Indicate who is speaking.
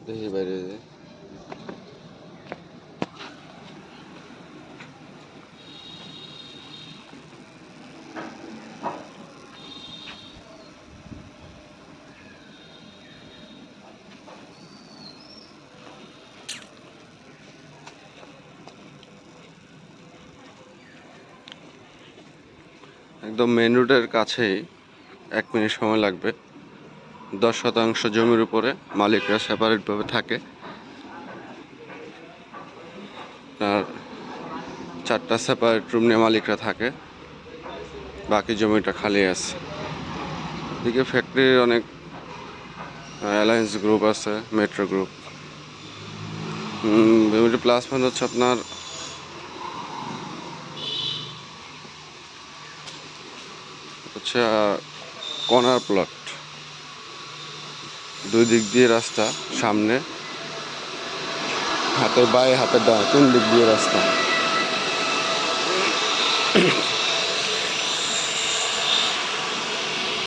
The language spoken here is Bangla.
Speaker 1: দেখি বাইরে যে একদম মেন রোডের কাছেই 1 মিনিট সময় লাগবে। 10% জমির উপরে মালিকরা সেপারেটভাবে থাকে। আর 4টা সেপারেট রুম নিয়ে মালিকরা থাকে, বাকি জমিটা খালি আছে। এদিকে ফ্যাক্টরির অনেক অ্যালায়েন্স গ্রুপ আছে, মেট্রো গ্রুপ। জমিটা প্লাস পয়েন্ট হচ্ছে আপনার কর্নার প্লট, 2 দিক দিয়ে রাস্তা, সামনে হাতের বাঁয়ে হাতের ডান 3 দিক দিয়ে রাস্তা।